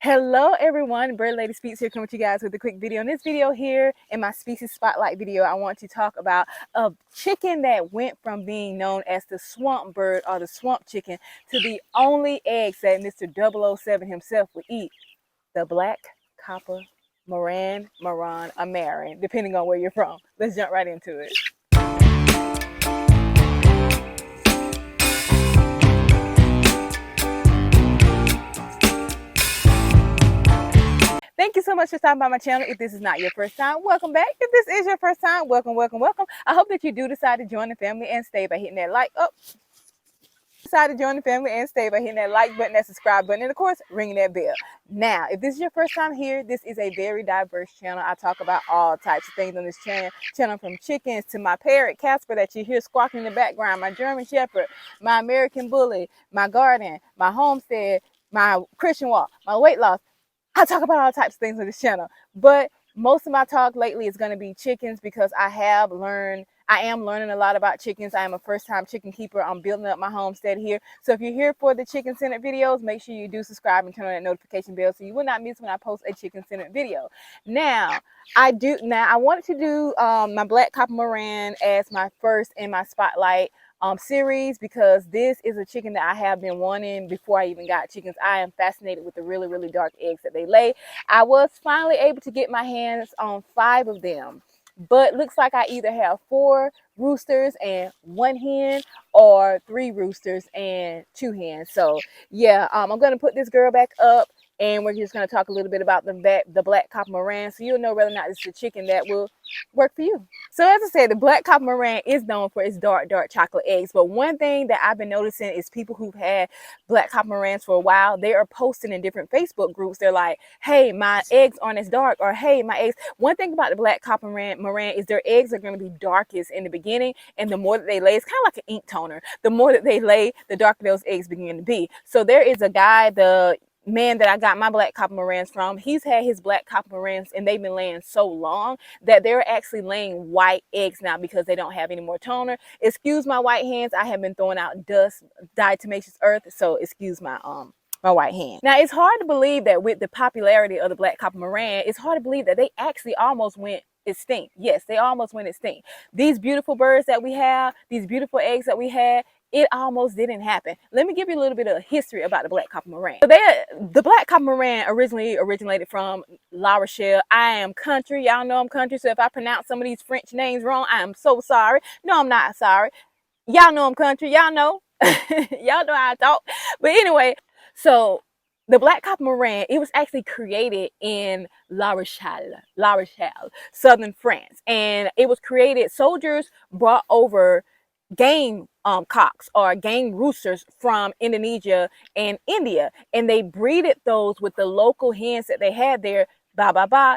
Hello everyone, Bird Lady Speaks here, coming to you guys with a quick video. In this video here, in my species spotlight video, I want to talk about a chicken that went from being known as the swamp bird or the swamp chicken to the only eggs that Mr. 007 himself would eat, the black copper Maran, or Maran, depending on where you're from. Let's jump right into it. Thank you so much for stopping by my channel. If this is not your first time, welcome back. If this is your first time, welcome. I hope that you do decide to join the family and stay by hitting that like button, that subscribe button, and of course, ringing that bell. Now, if this is your first time here, this is a very diverse channel. I talk about all types of things on this channel from chickens to my parrot Casper that you hear squawking in the background, my German Shepherd, my American Bully, my garden, my homestead, my Christian walk, my weight loss. I talk about all types of things on this channel, but most of my talk lately is going to be chickens because I am learning a lot about chickens. I am a first-time chicken keeper. I'm building up my homestead here. So if you're here for the chicken-centered videos, make sure you do subscribe and turn on that notification bell so you will not miss when I post a chicken-centered video. Now, I wanted to do my black copper Maran as my first in my spotlight series because this is a chicken that I have been wanting before I even got chickens. I am fascinated with the really dark eggs that they lay. I was finally able to get my hands on 5 of them, but looks like I either have 4 roosters and 1 hen or 3 roosters and 2 hens. So yeah, I'm gonna put this girl back up and we're just going to talk a little bit about the black copper Maran, so you'll know whether or not this is a chicken that will work for you. So as I said, the black copper Maran is known for its dark chocolate eggs. But one thing that I've been noticing is people who've had black copper Marans for a while, they are posting in different Facebook groups. They're like, hey, my eggs aren't as dark, or hey, my eggs. One thing about the black copper Maran is their eggs are going to be darkest in the beginning, and the more that they lay, it's kind of like an ink toner. The more that they lay, the darker those eggs begin to be. So there is a guy, the man that I got my black copper Marans from, he's had his black copper Marans and they've been laying so long that they're actually laying white eggs now because they don't have any more toner. Excuse my white hands, I have been throwing out dust, diatomaceous earth, so excuse my my white hand. Now, it's hard to believe that with the popularity of the black copper Maran, it's hard to believe that they actually almost went extinct. Yes, they almost went extinct. These beautiful birds that we have, these beautiful eggs that we had, it almost didn't happen. Let me give you a little bit of history about the black copper Maran. So the black copper Maran originated from La Rochelle. I am country. Y'all know I'm country, so if I pronounce some of these French names wrong, I am so sorry. No, I'm not sorry. Y'all know I'm country. Y'all know. Y'all know how I talk. But anyway, so the black copper Maran, it was actually created in La Rochelle, southern France. And it was created, soldiers brought over game cocks or game roosters from Indonesia and India, and they breeded those with the local hens that they had there.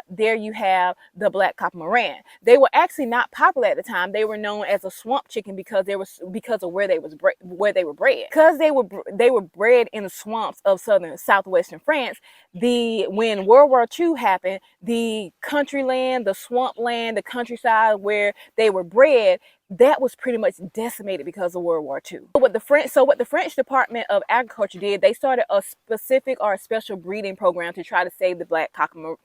There you have the black copper Maran. They were actually not popular at the time. They were known as a swamp chicken because of where they were bred. Because they were bred in the swamps of southwestern France. When World War II happened, the country land, the swamp land, the countryside where they were bred, that was pretty much decimated because of World War II. What the French Department of Agriculture did, they started a specific or a special breeding program to try to save the black copper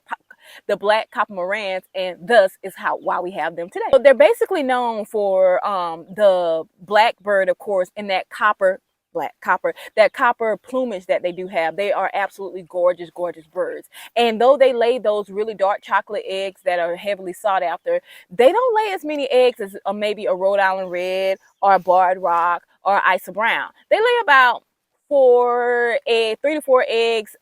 Marans, and thus is why we have them today. So they're basically known for the black bird, of course, and that copper plumage that they do have. They are absolutely gorgeous birds. And though they lay those really dark chocolate eggs that are heavily sought after, they don't lay as many eggs as maybe a Rhode Island Red or a Barred Rock or Isa Brown. They lay about 3 to 4 eggs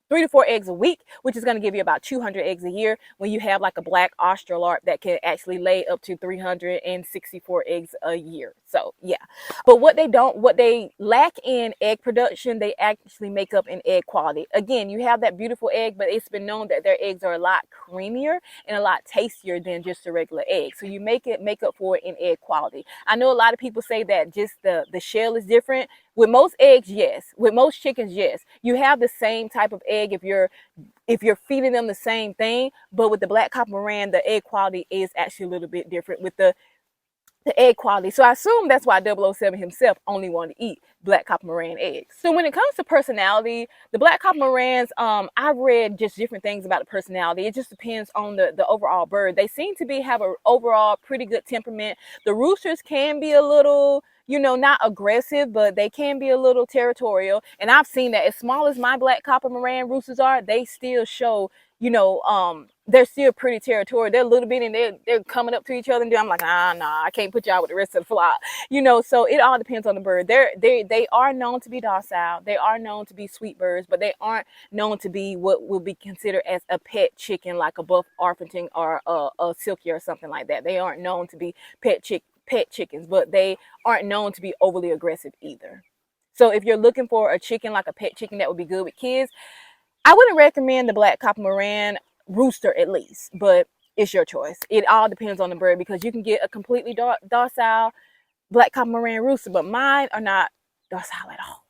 3 to 4 eggs a week, which is going to give you about 200 eggs a year, when you have like a black Australarp that can actually lay up to 364 eggs a year. So yeah, but what they lack in egg production, they actually make up in egg quality. Again, you have that beautiful egg, but it's been known that their eggs are a lot creamier and a lot tastier than just a regular egg. So you make up for it in egg quality. I know a lot of people say that just the shell is different. With most eggs, yes. With most chickens, yes. You have the same type of egg if you're feeding them the same thing, but with the black copper Maran, the egg quality is actually a little bit different. With the the egg quality. So I assume that's why 007 himself only wanted to eat black copper Maran eggs. So when it comes to personality, the black copper Marans, I've read just different things about the personality. It just depends on the overall bird. They seem to have an overall pretty good temperament. The roosters can be a little, you know, not aggressive, but they can be a little territorial. And I've seen that. As small as my black copper Maran roosters are, they still show, you know, they're still pretty territorial. They're a little bit and they're coming up to each other, and I'm like, nah, I can't put y'all with the rest of the flock, you know. So it all depends on the bird. They are known to be docile. They are known to be sweet birds, but they aren't known to be what would be considered as a pet chicken, like a buff Orpington or a silky or something like that. They aren't known to be pet chickens, but they aren't known to be overly aggressive either. So if you're looking for a chicken, like a pet chicken that would be good with kids, I wouldn't recommend the black copper Maran rooster at least, but it's your choice. It all depends on the bird, because you can get a completely docile black copper Maran rooster, but mine are not docile at all.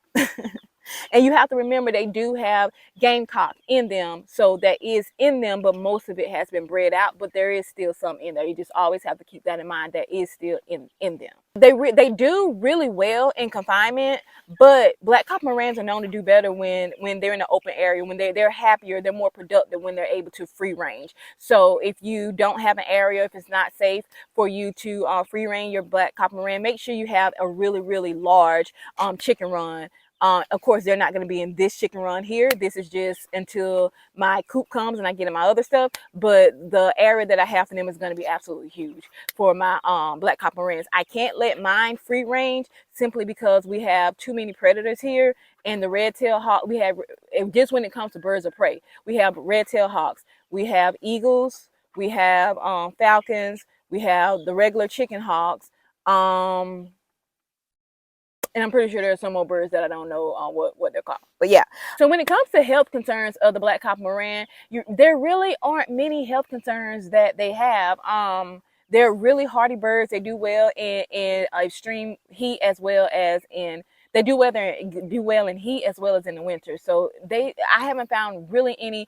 And you have to remember, they do have gamecock in them, so that is in them, but most of it has been bred out, but there is still some in there. You just always have to keep that in mind. That is still in them. They do really well in confinement, but black copper Marans are known to do better when they're in the open area. When they're happier, they're more productive when they're able to free range. So if you don't have an area, if it's not safe for you to free range your black copper Maran, make sure you have a really large chicken run. Of course, they're not going to be in this chicken run here. This is just until my coop comes and I get in my other stuff. But the area that I have for them is going to be absolutely huge for my black copper Marans. I can't let mine free range simply because we have too many predators here. And the red-tailed hawk, we have, just when it comes to birds of prey, we have red-tailed hawks, we have eagles, we have falcons, we have the regular chicken hawks. And I'm pretty sure there's some more birds that I don't know what they're called. But yeah. So when it comes to health concerns of the black copper Maran, there really aren't many health concerns that they have. They're really hardy birds. They do well in extreme heat, as well as they do well in heat as well as in the winter. So I haven't found really any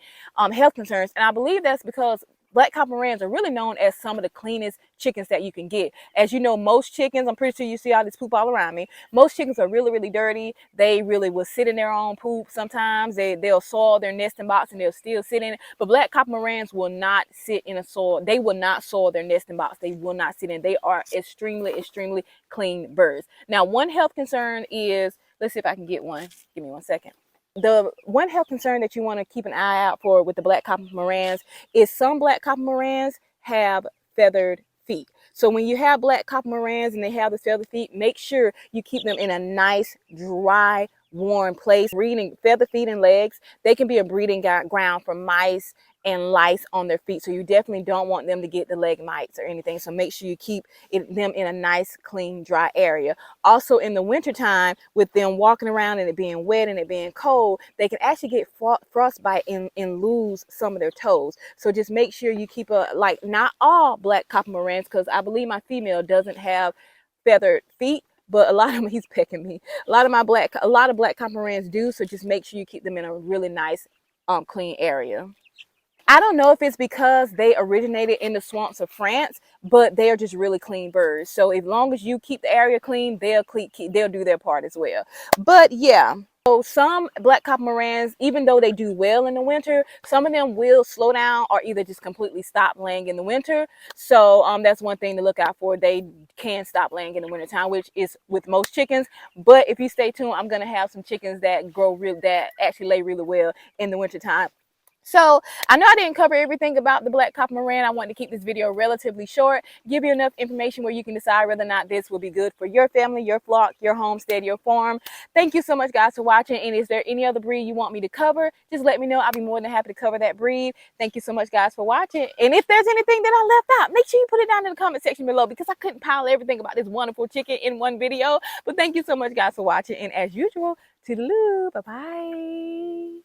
health concerns, and I believe that's because black copper Marans are really known as some of the cleanest chickens that you can get. As you know, most chickens, I'm pretty sure you see all this poop all around me. Most chickens are really dirty. They really will sit in their own poop. Sometimes they'll soil their nesting box and they'll still sit in it. But black copper Marans will not sit in a soil. They will not soil their nesting box. They will not sit in. They are extremely clean birds. Now, one health concern is, let's see if I can get one. Give me 1 second. The one health concern that you want to keep an eye out for with the black copper Marans is some black copper Marans have feathered feet. So when you have black copper Marans and they have the feathered feet, make sure you keep them in a nice, dry, warm place. Breeding feather feet and legs, they can be a breeding ground for mice and lice on their feet. So you definitely don't want them to get the leg mites or anything. So make sure you keep them in a nice, clean, dry area. Also in the wintertime, with them walking around and it being wet and it being cold, they can actually get frostbite and lose some of their toes. So just make sure you keep not all black copper Marans, because I believe my female doesn't have feathered feet, but a lot of them, he's pecking me. A lot of black copper Marans do. So just make sure you keep them in a really nice, clean area. I don't know if it's because they originated in the swamps of France, but they are just really clean birds. So as long as you keep the area clean, they'll do their part as well. But yeah. So some black copper Marans, even though they do well in the winter, some of them will slow down or either just completely stop laying in the winter. So that's one thing to look out for. They can stop laying in the wintertime, which is with most chickens. But if you stay tuned, I'm going to have some chickens that that actually lay really well in the wintertime. So I know I didn't cover everything about the black copper Maran. I wanted to keep this video relatively short, give you enough information where you can decide whether or not this will be good for your family, your flock, your homestead, your farm. Thank you so much, guys, for watching. And is there any other breed you want me to cover? Just let me know. I'll be more than happy to cover that breed. Thank you so much, guys, for watching. And if there's anything that I left out, make sure you put it down in the comment section below, because I couldn't pile everything about this wonderful chicken in one video. But thank you so much, guys, for watching. And as usual, toodaloo, bye-bye.